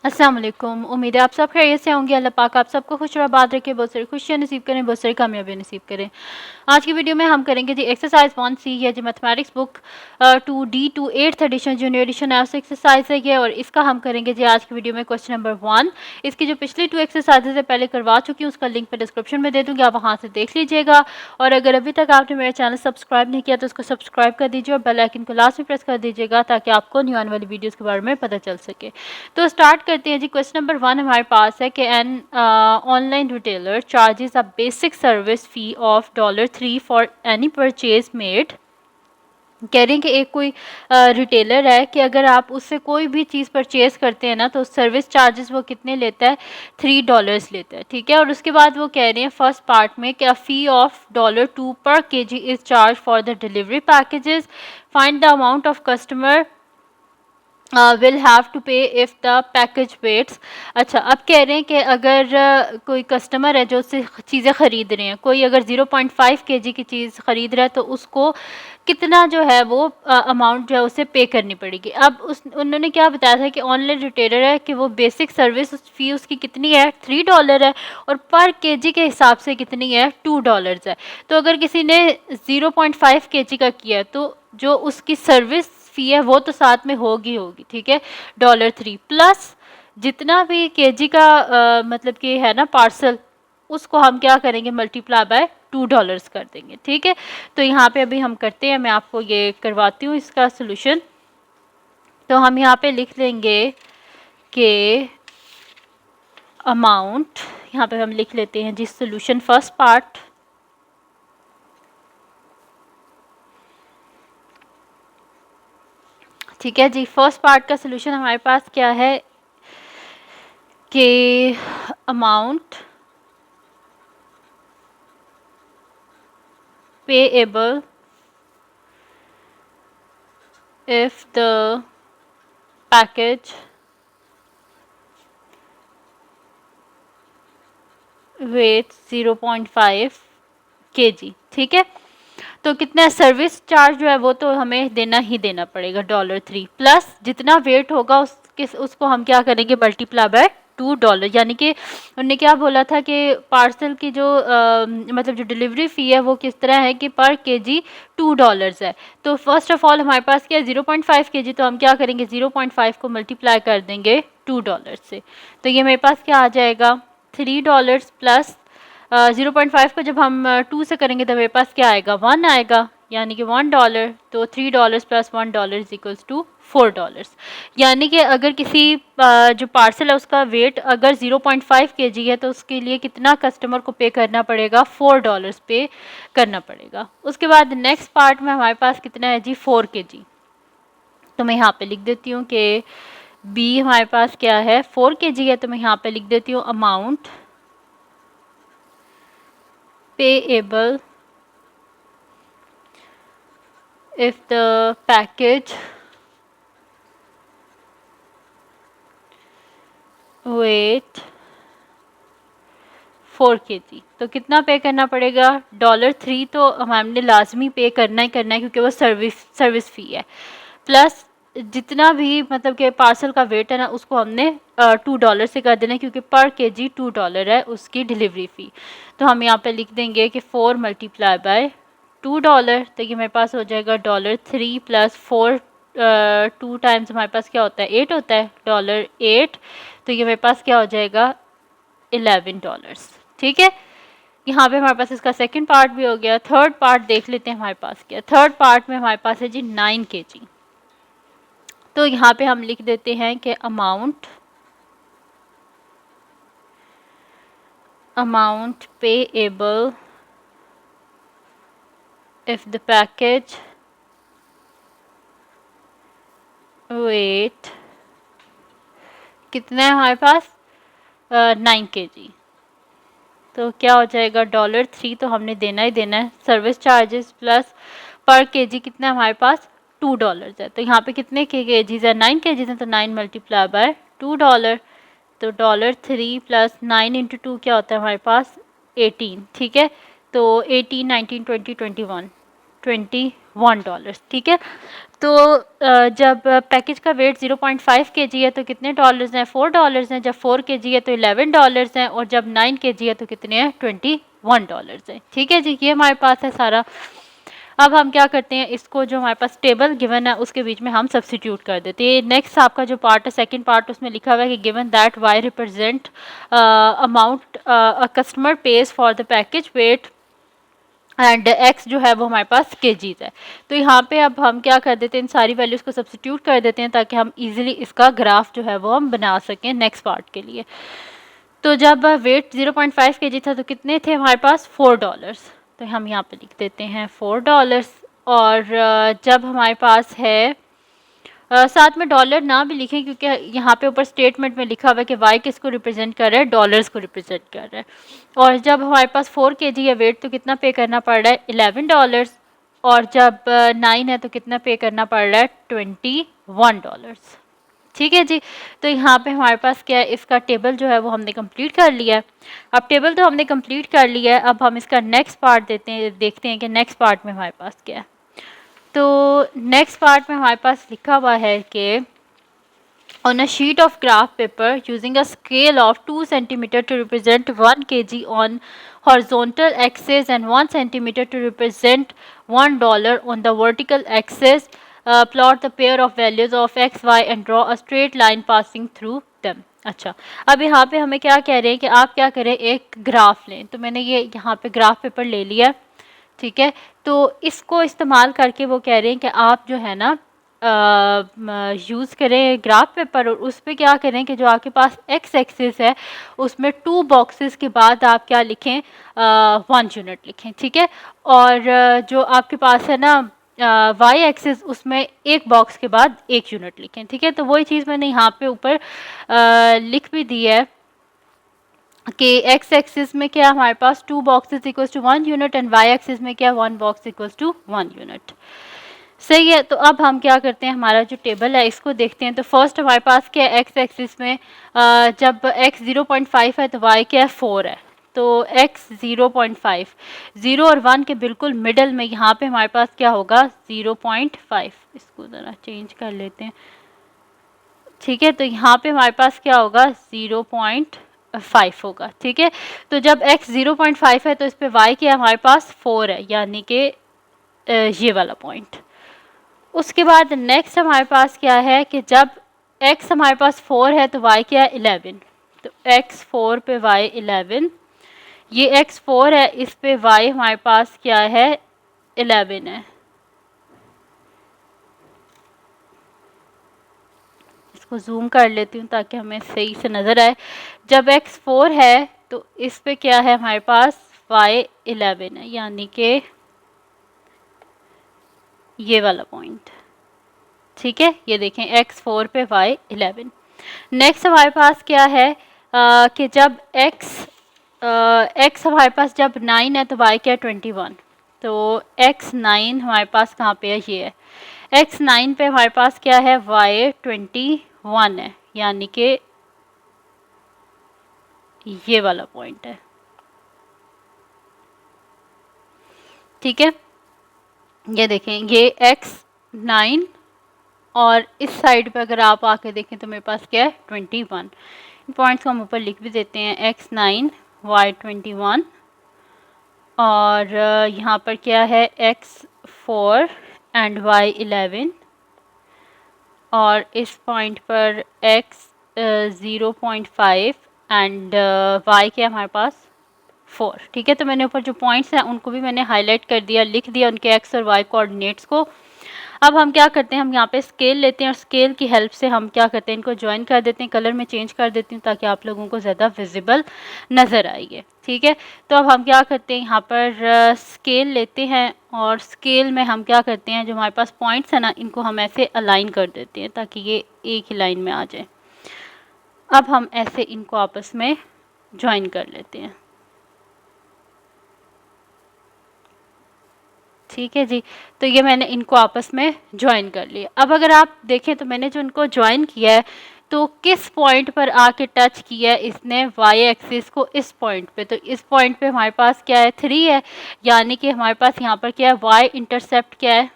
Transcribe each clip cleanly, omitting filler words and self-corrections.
अस्सलाम वालेकुम। उम्मीद है आप सब खैरियत से होंगे। अल्लाह पाक आप सबको खुश और आबाद रखे, बहुत सारी खुशियाँ नसीब करें, बहुत सारी कामयाबी नसीब करें। आज की वीडियो में हम करेंगे जी एक्सरसाइज 1C है जी mathematics book 2D 8th edition junior edition है, उससे एक्सरसाइज है ये, और इसका हम करेंगे जी आज की वीडियो में क्वेश्चन नंबर 1। इसकी जो पिछली 2 एक्सरसाइजेज है पहले करवा चुकी हूँ, उसका लिंक मैं डिस्क्रिप्शन में दे दूँगी, आप वहाँ से देख लीजिएगा। और अगर अभी तक आपने मेरा चैनल सब्सक्राइब नहीं किया तो उसको सब्सक्राइब कर दीजिए और बेल आइकन को लास्ट में प्रेस कर दीजिएगा ताकि आपको न्यू आने वाली वीडियोज़ के बारे में पता चल सके। तो स्टार्ट करते हैं जी। क्वेश्चन नंबर 1 हमारे पास है कि an online retailer charges a basic service fee of $3 for any purchase made. कह रहे हैं कि एक कोई रिटेलर है कि अगर आप उससे कोई भी चीज़ परचेज करते हैं ना तो सर्विस चार्जेस वो कितने लेता है, $3 लेता है, ठीक है। और उसके बाद वो कह रहे हैं फर्स्ट पार्ट में कि अ फी ऑफ $2 पर KG is charge for the delivery packages, find the amount of customer will have to pay if the package weights. अच्छा, अब कह रहे हैं कि अगर कोई कस्टमर है जो उससे चीज़ें ख़रीद रहे हैं, कोई अगर 0.5 केजी की चीज़ ख़रीद रहा है तो उसको कितना जो है वो अमाउंट जो है उसे पे करनी पड़ेगी। अब उन्होंने क्या बताया था कि ऑनलाइन रिटेलर है कि वो बेसिक सर्विस फ़ी उसकी कितनी है, $3 है, और पर केजी के हिसाब से कितनी है, $2 है। तो अगर किसी ने 0.5 केजी का किया तो जो उसकी सर्विस फ़ी है वो तो साथ में होगी, ठीक है, $3 प्लस जितना भी केजी का मतलब कि है ना पार्सल, उसको हम क्या करेंगे, मल्टीप्लाई बाय $2 कर देंगे, ठीक है। तो यहाँ पे अभी हम करते हैं, मैं आपको ये करवाती हूँ इसका सोल्यूशन। तो हम यहाँ पे लिख लेंगे कि अमाउंट, यहाँ पे हम लिख लेते हैं जी सोल्यूशन फर्स्ट पार्ट, ठीक है जी। फर्स्ट पार्ट का सोल्यूशन हमारे पास क्या है कि amount payable if the package weighs 0.5 kg, ठीक है। तो कितना सर्विस चार्ज जो है वो तो हमें देना ही देना पड़ेगा $3 प्लस जितना वेट होगा उसको हम क्या करेंगे, मल्टीप्लाई बाय $2, यानी कि उन्होंने क्या बोला था कि पार्सल की जो मतलब जो डिलीवरी फ़ी है वो किस तरह है कि पर केजी $2 है। तो फर्स्ट ऑफ ऑल हमारे पास क्या है, 0.5 केजी, तो हम क्या करेंगे 0.5 को मल्टीप्लाई कर देंगे $2 से। तो ये मेरे पास क्या आ जाएगा, $3 प्लस 0.5 को जब हम 2 से करेंगे तो मेरे पास क्या आएगा, 1 आएगा, यानी कि $1। तो $3 प्लस $1 इज इक्वल्स टू $4। यानी कि अगर किसी जो पार्सल है उसका वेट अगर 0.5 केजी है तो उसके लिए कितना कस्टमर को पे करना पड़ेगा, $4 पे करना पड़ेगा। उसके बाद नेक्स्ट पार्ट में हमारे पास कितना है जी, 4 केजी। तो मैं यहाँ पे लिख देती हूँ कि बी हमारे पास क्या है, 4 केजी है, तो मैं यहाँ पे लिख देती हूँ amount payable if the package weight 4 kg। तो कितना पे करना पड़ेगा, $3 तो हमने लाजमी पे करना ही करना है क्योंकि वो सर्विस फ़ी है, प्लस जितना भी मतलब कि पार्सल का वेट है ना उसको हमने $2 से कर देना है क्योंकि पर केजी $2 है उसकी डिलीवरी फ़ी। तो हम यहाँ पे लिख देंगे कि 4 मल्टीप्लाई बाय $2, तो ये मेरे पास हो जाएगा $3 प्लस 4 2 टाइम्स हमारे पास क्या होता है, 8 होता है, $8। तो ये मेरे पास क्या हो जाएगा, $11, ठीक है। यहाँ पे हमारे पास इसका सेकंड पार्ट भी हो गया। थर्ड पार्ट देख लेते हैं हमारे पास क्या, थर्ड पार्ट में हमारे पास है जी 9 केजी। तो यहाँ पे हम लिख देते हैं कि amount payable if the package weight कितना है हमारे पास, 9 केजी। तो क्या हो जाएगा, $3 तो हमने देना ही देना है, सर्विस चार्जेस प्लस पर केजी कितना हमारे पास, $2 है। तो यहाँ पे कितने केजीज है, 9 केजीज है, तो 9 मल्टीप्लाई बाय $2। तो $3 प्लस 9 इंटू 2 क्या होता है हमारे पास, 18, ठीक है। तो 18, 19, 20, 21, $1, ठीक है। तो जब पैकेज का वेट 0.5 kg है तो कितने डॉलर्स हैं? $4 हैं। जब 4 kg है तो $11 हैं, और जब 9 kg है तो कितने हैं? $21 हैं, ठीक है जी। ये हमारे पास है सारा। अब हम क्या करते हैं, इसको जो हमारे पास टेबल गिवन है उसके बीच में हम सब्स्टिट्यूट कर देते हैं। नेक्स्ट आपका जो पार्ट है, सेकंड पार्ट, उसमें लिखा हुआ है कि given that Y represent amount a customer pays for the package weight and X जो है वो हमारे पास केजीज है। तो यहाँ पे अब हम क्या कर देते हैं, इन सारी वैल्यूज़ को सब्स्टिट्यूट कर देते हैं ताकि हम इजीली इसका ग्राफ जो है वो हम बना सकें नेक्स्ट पार्ट के लिए। तो जब वेट 0.5 kg था तो कितने थे हमारे पास? $4। तो हम यहाँ पे लिख देते हैं $4। और जब हमारे पास है साथ में डॉलर ना भी लिखें, क्योंकि यहाँ पे ऊपर स्टेटमेंट में लिखा हुआ है कि वाई किसको रिप्रेजेंट कर रहा है? डॉलर्स को रिप्रेजेंट कर रहा है। और जब हमारे पास 4 kg है वेट तो कितना पे करना पड़ रहा है? $11। और जब 9 है तो कितना पे करना पड़ रहा है? $21, ठीक है जी। तो यहाँ पे हमारे पास क्या है, इसका टेबल जो है वो हमने कंप्लीट कर लिया है। अब टेबल तो हमने कंप्लीट कर लिया है, अब हम इसका नेक्स्ट पार्ट देखते हैं कि नेक्स्ट पार्ट में हमारे पास क्या है। तो नेक्स्ट पार्ट में हमारे पास लिखा हुआ है कि on a sheet of graph paper using a scale of 2 centimeter to represent 1 kg on horizontal axis and 1 centimeter to represent $1 on the vertical axis, plot the pair of values of x, y and draw a straight line passing through them. अच्छा, अब यहाँ पे हमें क्या कह रहे हैं कि आप क्या करें, एक ग्राफ लें। तो मैंने ये यहाँ पे ग्राफ पेपर ले लिया, ठीक है। तो इसको इस्तेमाल करके वो कह रहे हैं कि आप जो है ना यूज़ करें ग्राफ पेपर, और उस पर क्या करें कि जो आपके पास एक्स एक्सिस है उसमें 2 बॉक्सेस के बाद आप क्या लिखें? 1 यूनिट लिखें, ठीक है। और जो आपके पास है ना वाई एक्सिस, उसमें एक बॉक्स के बाद 1 यूनिट लिखें, ठीक है। तो वही चीज़ मैंने यहाँ पे ऊपर लिख भी दी है कि एक्स एक्सिस में क्या हमारे पास 2 boxes equals to 1 unit and Y axis में क्या 1 बॉक्स इक्वल्स टू 1 यूनिट, सही है। तो अब हम क्या करते हैं, हमारा जो टेबल है इसको देखते हैं। तो फर्स्ट हमारे पास क्या है, एक्स एक्सिस में जब x 0.5 है तो y क्या है? 4 है। तो x 0.5, 0 और 1 के बिल्कुल मिडल में यहाँ पे हमारे पास क्या होगा? 0.5। इसको ज़रा चेंज कर लेते हैं, ठीक है। तो यहाँ पे हमारे पास क्या होगा? 0.5 होगा, ठीक है। तो जब x 0.5 है तो इस पे y क्या है हमारे पास? 4 है, यानी कि ये वाला पॉइंट। उसके बाद नेक्स्ट हमारे पास क्या है कि जब x हमारे पास 4 है तो y क्या है? 11। तो x 4 पे y 11, ये x 4 है, इस पे y हमारे पास क्या है? 11 है। इसको जूम कर लेती हूँ ताकि हमें सही से नज़र आए। जब x 4 है तो इस पे क्या है हमारे पास? y 11 है, यानी कि ये वाला पॉइंट, ठीक है। ये देखें x 4 पे y 11। नेक्स्ट हमारे पास क्या है कि जब x हमारे पास जब 9 है तो y क्या है? 21। तो x 9 हमारे पास कहाँ पे है? ये है। x 9 पे हमारे पास क्या है? y 21 है, यानी कि ये वाला पॉइंट है, ठीक है। ये देखें, ये x 9 और इस साइड पे अगर आप आके देखें तो मेरे पास क्या है? 21। इन पॉइंट्स को हम ऊपर लिख भी देते हैं, x 9 y 21, और यहाँ पर क्या है? x 4 एंड y 11, और इस पॉइंट पर x 0.5 एंड y क्या है हमारे पास? 4, ठीक है। तो मैंने ऊपर जो पॉइंट्स हैं उनको भी मैंने हाईलाइट कर दिया, लिख दिया उनके x और y कोऑर्डिनेट्स को। अब हम क्या करते हैं, हम यहाँ पे स्केल लेते हैं और स्केल की हेल्प से हम क्या करते हैं, इनको ज्वाइन कर देते हैं। कलर में चेंज कर देती हूँ ताकि आप लोगों को ज़्यादा विजिबल नज़र आएगी, ठीक है। तो अब हम क्या करते हैं, यहाँ पर स्केल लेते हैं और स्केल में हम क्या करते हैं, जो हमारे पास पॉइंट्स हैं ना, इनको हम ऐसे अलाइन कर देते हैं ताकि ये एक ही लाइन में आ जाए। अब हम ऐसे इनको आपस में ज्वाइन कर लेते हैं, ठीक है जी। तो ये मैंने इनको आपस में ज्वाइन कर लिया। अब अगर आप देखें तो मैंने जो इनको ज्वाइन किया है तो किस पॉइंट पर आके टच किया है इसने? वाई एक्सिस को, इस पॉइंट पे। तो इस पॉइंट पे हमारे पास क्या है? 3 है, यानी कि हमारे पास यहाँ पर क्या है? वाई इंटरसेप्ट क्या है?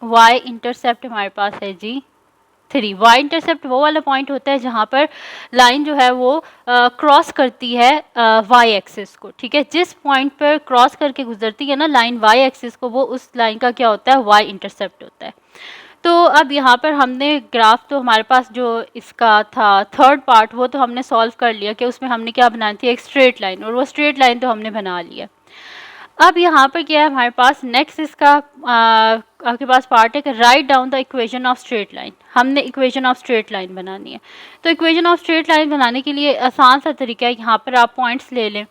y इंटरसेप्ट हमारे पास है जी 3। y इंटरसेप्ट वो वाला पॉइंट होता है जहाँ पर लाइन जो है वो क्रॉस करती है y एक्सिस को, ठीक है। जिस पॉइंट पर क्रॉस करके गुजरती है ना लाइन y एक्सिस को, वो उस लाइन का क्या होता है, y इंटरसेप्ट होता है। तो अब यहाँ पर हमने ग्राफ, तो हमारे पास जो इसका था थर्ड पार्ट, वो तो हमने सॉल्व कर लिया कि उसमें हमने क्या बनानी थी, एक स्ट्रेट लाइन, और वो स्ट्रेट लाइन तो हमने बना लिया। अब यहाँ पर क्या है हमारे पास, नेक्स्ट इसका आपके पास पार्ट है कि write down the equation of straight line. हमने इक्वेशन ऑफ स्ट्रेट लाइन बनानी है। तो इक्वेशन ऑफ स्ट्रेट लाइन बनाने के लिए आसान सा तरीका है, यहाँ पर आप पॉइंट्स ले लें,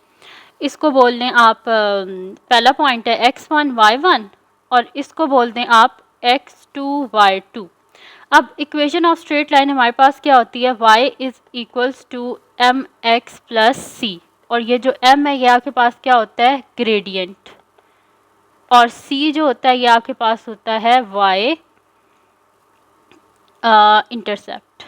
इसको बोल दें आप, पहला पॉइंट है x1 y1, और इसको बोल दें आप x2 y2। अब इक्वेशन ऑफ स्ट्रेट लाइन हमारे पास क्या होती है, y is equals to m x plus c, और ये जो m है ये आपके पास क्या होता है, ग्रेडियंट, और c जो होता है ये आपके पास होता है y इंटरसेप्ट,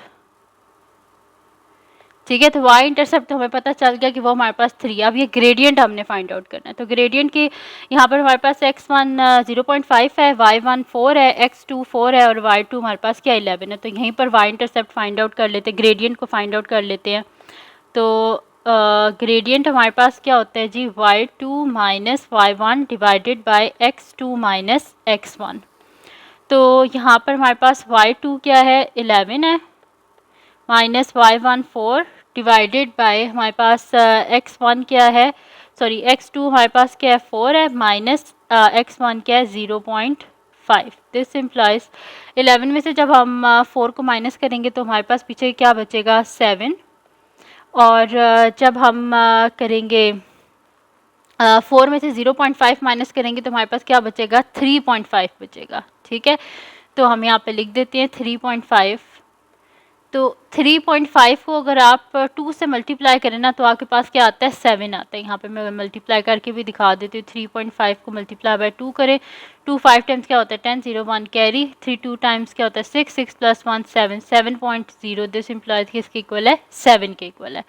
ठीक है। तो y इंटरसेप्ट हमें पता चल गया कि वो हमारे पास 3। अब ये ग्रेडियंट हमने फाइंड आउट करना है। तो ग्रेडियंट की यहाँ पर हमारे पास x1 0.5 है, y1 4 है, x2 4 है, और y2 हमारे पास क्या 11 है। तो यहीं पर y इंटरसेप्ट फाइंड आउट कर लेते हैं, ग्रेडियंट को फाइंड आउट कर लेते हैं। तो ग्रेडियंट हमारे पास क्या होता है जी, y2 minus y1 divided by x2 minus x1। तो यहाँ पर हमारे पास y2 क्या है, 11 है, माइनस y1 4 डिवाइडेड बाय हमारे पास x1 क्या है, सॉरी x2 हमारे पास क्या है 4 है, माइनस x1 क्या है 0.5। दिस इम्प्लाइज 11 में से जब हम 4 को माइनस करेंगे तो हमारे पास पीछे क्या बचेगा 7, और जब हम करेंगे 4 में से 0.5 माइनस करेंगे तो हमारे पास क्या बचेगा 3.5 बचेगा, ठीक है। तो हम यहाँ पे लिख देते हैं 3.5। तो 3.5 को अगर आप 2 से मल्टीप्लाई करें ना तो आपके पास क्या आता है 7 आता है। यहाँ पे मैं मल्टीप्लाई करके भी दिखा देती हूँ। 3.5 को मल्टीप्लाई बाय 2 करें, 2 5 टाइम्स क्या होता है 10, 0 1 कैरी, 3 2 टाइम्स क्या होता है 6, 6 प्लस 1 7, 7.0। दिस इम्प्लाइज कि इसके इक्वल है 7 के इक्वल है।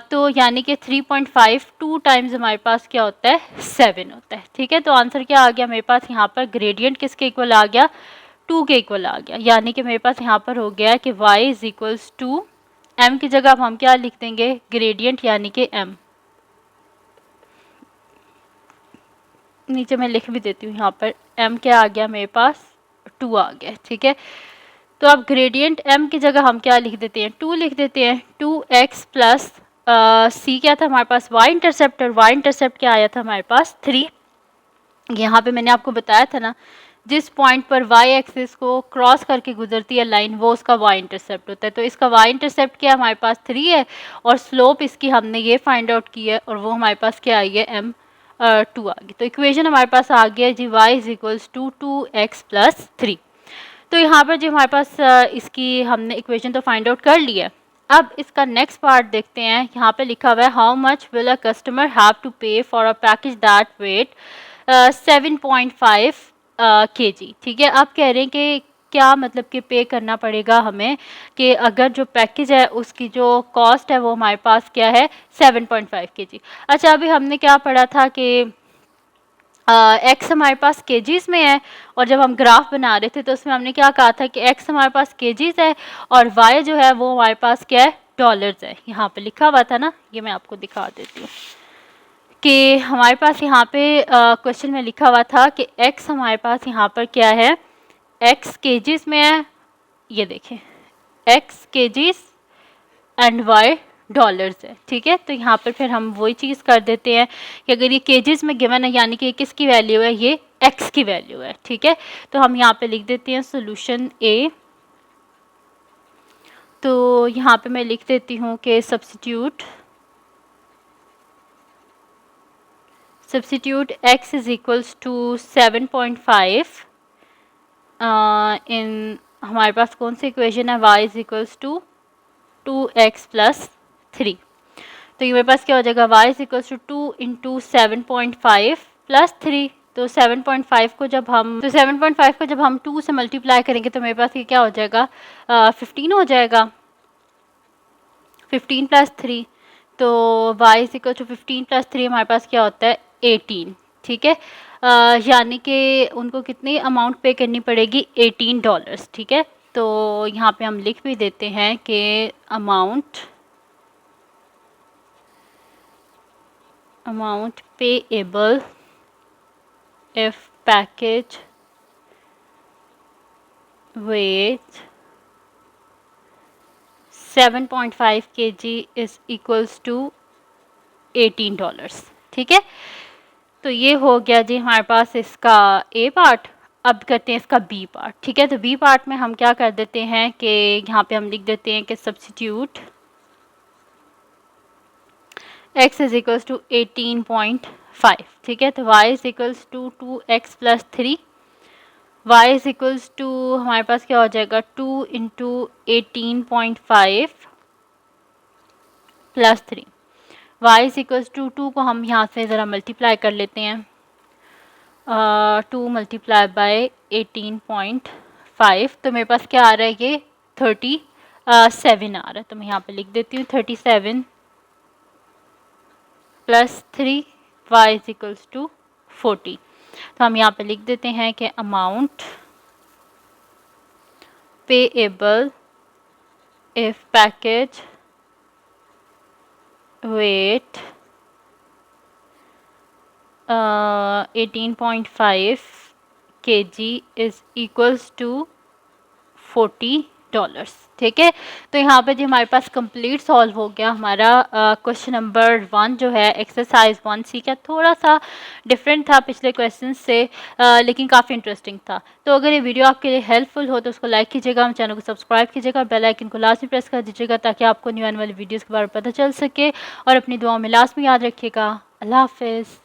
तो यानी कि 3.5 2 टाइम्स हमारे पास क्या होता है 7 होता है, ठीक है। तो आंसर क्या आ गया मेरे पास, यहाँ पर ग्रेडियंट किसके इक्वल आ गया, 2 के इक्वल आ गया। यानी कि मेरे पास यहाँ पर हो गया कि y is equals to m की जगह अब हम क्या लिख देंगे, ग्रेडियंट यानी कि m। नीचे मैं लिख भी देती हूँ, यहाँ पर m क्या आ गया मेरे पास 2 आ गया, ठीक है। तो अब ग्रेडियंट m की जगह हम क्या लिख देते हैं 2 लिख देते हैं। 2x प्लस c क्या था हमारे पास y इंटरसेप्ट, और y इंटरसेप्ट क्या आया था हमारे पास 3। यहाँ पे मैंने आपको बताया था ना, जिस पॉइंट पर y एक्सिस को क्रॉस करके गुजरती है लाइन वो उसका y इंटरसेप्ट होता है। तो इसका y इंटरसेप्ट क्या हमारे पास 3 है, और स्लोप इसकी हमने ये फाइंड आउट की है, और वो हमारे पास क्या आई है m 2 आ गई। तो इक्वेशन हमारे पास आ गया जी y is equals to 2x plus 3। तो यहाँ पर जो हमारे पास इसकी हमने इक्वेशन तो फाइंड आउट कर ली है। अब इसका नेक्स्ट पार्ट देखते हैं। यहाँ पे लिखा हुआ है how much will a customer have to pay for a package that weight 7.5 kg, ठीक है। आप कह रहे हैं कि क्या मतलब कि पे करना पड़ेगा हमें, कि अगर जो पैकेज है उसकी जो कॉस्ट है वो हमारे पास क्या है 7.5 kg। अच्छा, अभी हमने क्या पढ़ा था कि एक्स हमारे पास केजीज़ में है, और जब हम ग्राफ बना रहे थे तो उसमें हमने क्या कहा था कि एक्स हमारे पास केजीज़ है और वाई जो है वो हमारे पास क्या है डॉलर्स है। यहाँ पे लिखा हुआ था ना, ये मैं आपको दिखा देती हूँ कि हमारे पास यहाँ पे क्वेश्चन में लिखा हुआ था कि एक्स हमारे पास यहाँ पर क्या है, एक्स केजीज़ में है, ये देखें X KGs and Y dollars है, ठीक है। तो यहाँ पर फिर हम वही चीज़ कर देते हैं कि अगर ये केजेस में गिवन है यानी कि किसकी वैल्यू है, ये एक्स की वैल्यू है, ठीक है। तो हम यहाँ पे लिख देते हैं सोल्यूशन ए। तो यहाँ पे मैं लिख देती हूँ कि substitute x is equals to 7.5 in हमारे पास कौन सी इक्वेशन है, y is equals to 2x plus 3। तो ये मेरे पास क्या हो जाएगा y is equals to 2 into 7.5 plus 3। तो 7.5 को जब हम 2 से मल्टीप्लाई करेंगे तो मेरे पास ये क्या हो जाएगा 15 हो जाएगा, 15 प्लस 3। तो y is equal to 15 plus 3 हमारे पास क्या होता है 18, ठीक है। यानी कि उनको कितनी अमाउंट पे करनी पड़ेगी, $18, ठीक है। तो यहाँ पे हम लिख भी देते हैं कि amount payable if package weighs 7.5 kg is equals to $18, ठीक है। तो ये हो गया जी हमारे पास इसका ए पार्ट। अब करते हैं इसका बी पार्ट, ठीक है। तो बी पार्ट में हम क्या कर देते हैं कि यहाँ पे हम लिख देते हैं कि substitute x is equals to 18.5, ठीक है। तो y is equals to 2x plus 3, y is equals to हमारे पास क्या हो जाएगा 2 into 18.5 plus 3, y is equals to 2 को हम यहाँ से ज़रा मल्टीप्लाई कर लेते हैं। 2 मल्टीप्लाई बाय 18.5, तो मेरे पास क्या आ रहा है, ये 37 आ रहा है। तो मैं यहाँ पे लिख देती हूँ 37 plus 3, y is equals to 40। तो हम यहाँ पे लिख देते हैं कि amount payable if package weight 18.5 kg is equals to $40, ठीक है। तो यहाँ पे जी हमारे पास कंप्लीट सॉल्व हो गया हमारा क्वेश्चन नंबर 1 जो है एक्सरसाइज 1C का। थोड़ा सा डिफरेंट था पिछले क्वेश्चन से, लेकिन काफ़ी इंटरेस्टिंग था। तो अगर ये वीडियो आपके लिए हेल्पफुल हो तो उसको लाइक कीजिएगा, हम चैनल को सब्सक्राइब कीजिएगा, बेल आइकन को लाजमी प्रेस कर दीजिएगा ताकि आपको न्यू आने वाली वीडियोज़ के बारे में पता चल सके। और अपनी दुआओं में लाजमी याद रखिएगा। अल्लाह हाफिज़।